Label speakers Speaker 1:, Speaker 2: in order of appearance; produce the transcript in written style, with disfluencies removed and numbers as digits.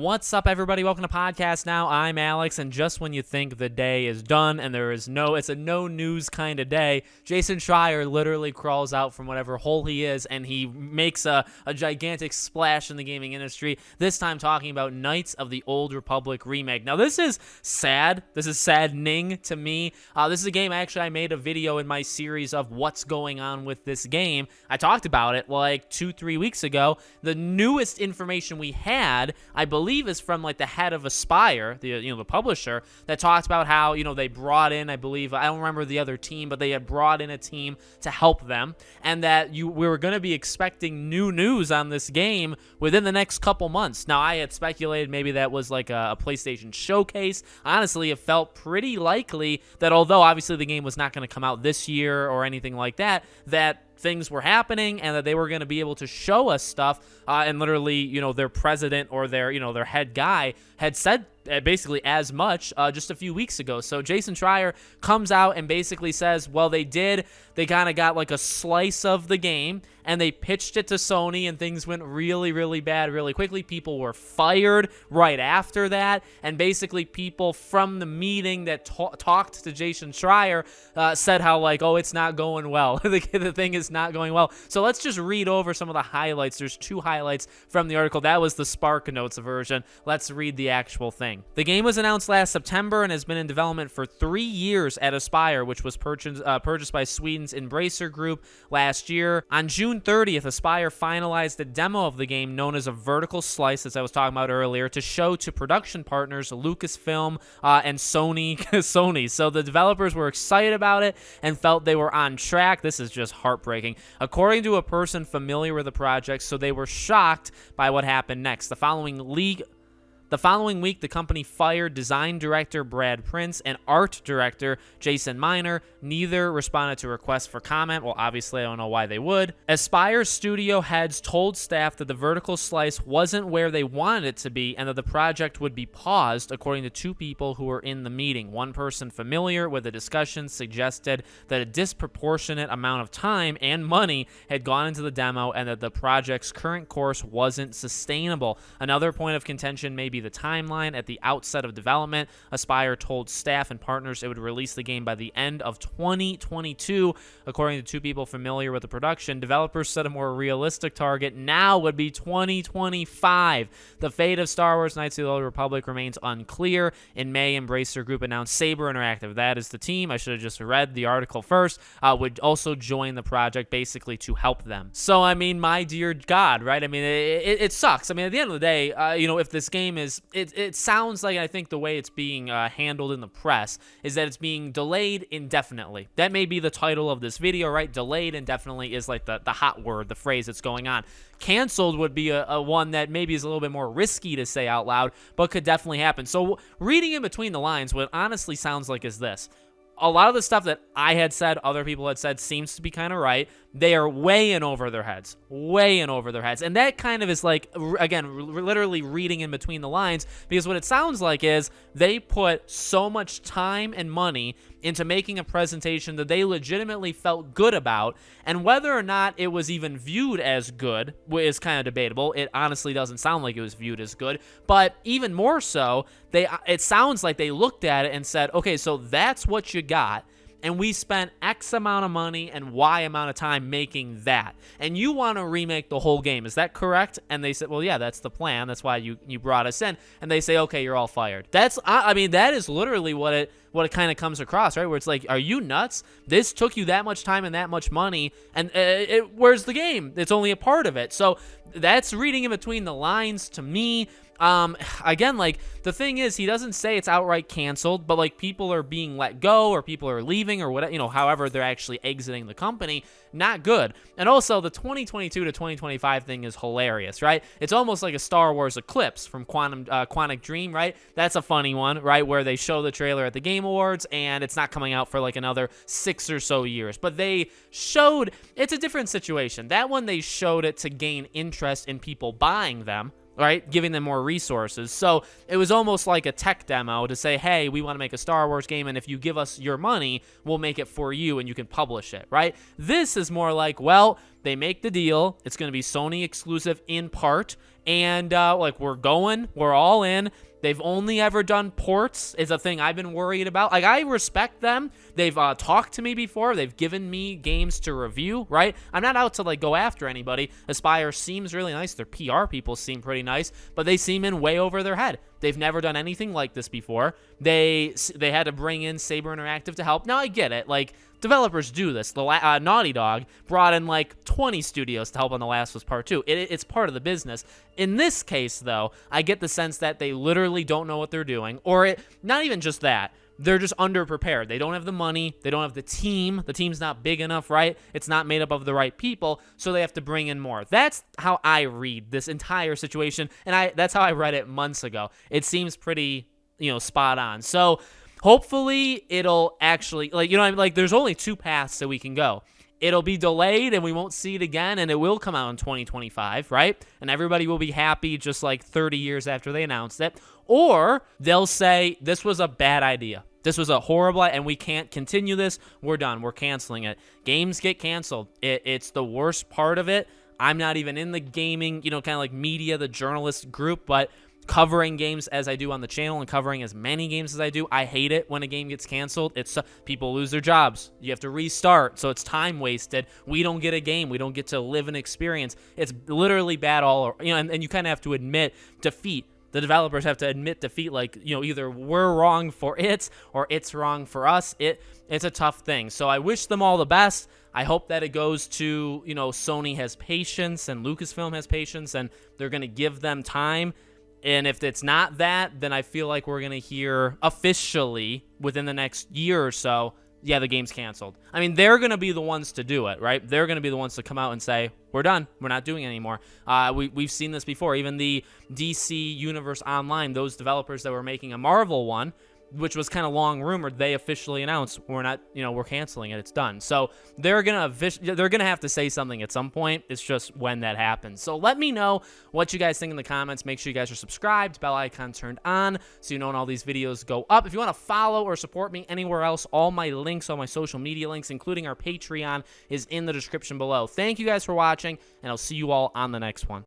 Speaker 1: What's up, everybody? Welcome to Podcast Now. I'm Alex, and just when you think the day is done and it's a no news kind of day, Jason Schreier literally crawls out from whatever hole he is, and he makes a gigantic splash in the gaming industry, this time talking about Knights of the Old Republic Remake. Now, this is sad. This is saddening to me. This is a game, I made a video in my series of what's going on with this game. I talked about it like 2-3 weeks ago. The newest information we had, I believe, is from like the head of Aspyr, the publisher, that talked about how they brought in, I believe, I don't remember the other team, but they had brought in a team to help them, and that we were going to be expecting new news on this game within the next couple months. Now, I had speculated maybe that was like a PlayStation showcase. Honestly, it felt pretty likely that although obviously the game was not going to come out this year or anything like that, that things were happening and that they were going to be able to show us stuff, and literally, their president or their head guy had said basically as much just a few weeks ago. So Jason Schreier comes out and basically says, well, they kind of got like a slice of the game and they pitched it to Sony and things went really, really bad really quickly. People were fired right after that, and basically people from the meeting that talked to Jason Schreier said how like, oh, it's not going well. The thing is not going well. So let's just read over some of the highlights. There's 2 highlights from the article. That was the Spark Notes version. Let's read the actual thing. The game was announced last September and has been in development for 3 years at Aspyr, which was purchased by Sweden's Embracer Group last year. On June 30th, Aspyr finalized a demo of the game known as a vertical slice, as I was talking about earlier, to show to production partners Lucasfilm and Sony. So the developers were excited about it and felt they were on track. This is just heartbreaking. According to a person familiar with the project, so they were shocked by what happened next. The following week, the company fired design director Brad Prince and art director Jason Miner. Neither responded to requests for comment. Well, obviously, I don't know why they would. Aspyr's studio heads told staff that the vertical slice wasn't where they wanted it to be and that the project would be paused, according to 2 people who were in the meeting. One person familiar with the discussion suggested that a disproportionate amount of time and money had gone into the demo and that the project's current course wasn't sustainable. Another point of contention may be the timeline. At the outset of development, Aspyr told staff and partners it would release the game by the end of 2022. According to 2 people familiar with the production, developers set a more realistic target now would be 2025. The fate of Star Wars Knights of the Old Republic remains unclear. In May, Embracer Group announced Saber Interactive, that is the team, I should have just read the article first, would also join the project basically to help them. So, I mean, my dear God, right? I mean, it sucks. I mean, at the end of the day, if this game is, it sounds like, I think the way it's being handled in the press is that it's being delayed indefinitely. That may be the title of this video, right? Delayed indefinitely is like the hot word, the phrase that's going on. Canceled would be a one that maybe is a little bit more risky to say out loud, but could definitely happen. So reading in between the lines, what it honestly sounds like is this. A lot of the stuff that I had said, other people had said, seems to be kind of right. They are way in over their heads. And that kind of is like, again, literally reading in between the lines, because what it sounds like is they put so much time and money into making a presentation that they legitimately felt good about, and whether or not it was even viewed as good is kind of debatable. It honestly doesn't sound like it was viewed as good, but even more so, it sounds like they looked at it and said, okay, so that's what you got, and we spent X amount of money and Y amount of time making that, and you want to remake the whole game, is that correct? And they said, well, yeah, that's the plan, that's why you brought us in. And they say, okay, you're all fired. I mean, that is literally what it kind of comes across, right? Where it's like, are you nuts? This took you that much time and that much money, and where's the game? It's only a part of it. So that's reading in between the lines to me. Again, like, the thing is, he doesn't say it's outright canceled, but like, people are being let go or people are leaving or whatever, however they're actually exiting the company. Not good. And also, the 2022 to 2025 thing is hilarious, right? It's almost like a Star Wars Eclipse from Quantic Dream, right? That's a funny one, right? Where they show the trailer at the Game Awards and it's not coming out for like another 6 or so years. But they showed, it's a different situation. That one, they showed it to gain interest in people buying them. right? Giving them more resources. So it was almost like a tech demo to say, hey, we want to make a Star Wars game, and if you give us your money, we'll make it for you and you can publish it, right? This is more like, well, they make the deal. It's going to be Sony exclusive in part, and like we're all in. They've only ever done ports is a thing I've been worried about. Like, I respect them. They've talked to me before. They've given me games to review, right? I'm not out to, like, go after anybody. Aspyr seems really nice. Their PR people seem pretty nice, but they seem in way over their head. They've never done anything like this before. They had to bring in Saber Interactive to help. Now, I get it. Like, developers do this. The Naughty Dog brought in like 20 studios to help on The Last of Us Part 2. It's part of the business. In this case, though, I get the sense that they literally don't know what they're doing, or not even just that. They're just underprepared. They don't have the money. They don't have the team. The team's not big enough, right? It's not made up of the right people, so they have to bring in more. That's how I read this entire situation, and that's how I read it months ago. It seems pretty, spot on. So hopefully it'll actually, there's only two paths that we can go. It'll be delayed and we won't see it again, and it will come out in 2025, right? And everybody will be happy just like 30 years after they announced it. Or they'll say, this was a bad idea. This was a horrible, and we can't continue this. We're done. We're canceling it. Games get canceled. It's the worst part of it. I'm not even in the gaming, kind of like media, the journalist group, but covering games as I do on the channel and covering as many games as I do, I hate it when a game gets canceled. It's people lose their jobs. You have to restart, so it's time wasted. We don't get a game. We don't get to live an experience. It's literally bad all, and you kind of have to admit defeat. The developers have to admit defeat, like, either we're wrong for it or it's wrong for us. It's a tough thing. So I wish them all the best. I hope that it goes to, Sony has patience and Lucasfilm has patience, and they're going to give them time. And if it's not that, then I feel like we're going to hear officially within the next year or so, yeah, the game's canceled. I mean, they're going to be the ones to do it, right? They're going to be the ones to come out and say, we're done. We're not doing it anymore. We've seen this before. Even the DC Universe Online, those developers that were making a Marvel one, which was kind of long rumored, they officially announced we're not, we're canceling it. It's done. So they're gonna have to say something at some point. It's just when that happens. So let me know what you guys think in the comments. Make sure you guys are subscribed, bell icon turned on, so you know when all these videos go up. If you want to follow or support me anywhere else, all my links, all my social media links, including our Patreon, is in the description below. Thank you guys for watching, and I'll see you all on the next one.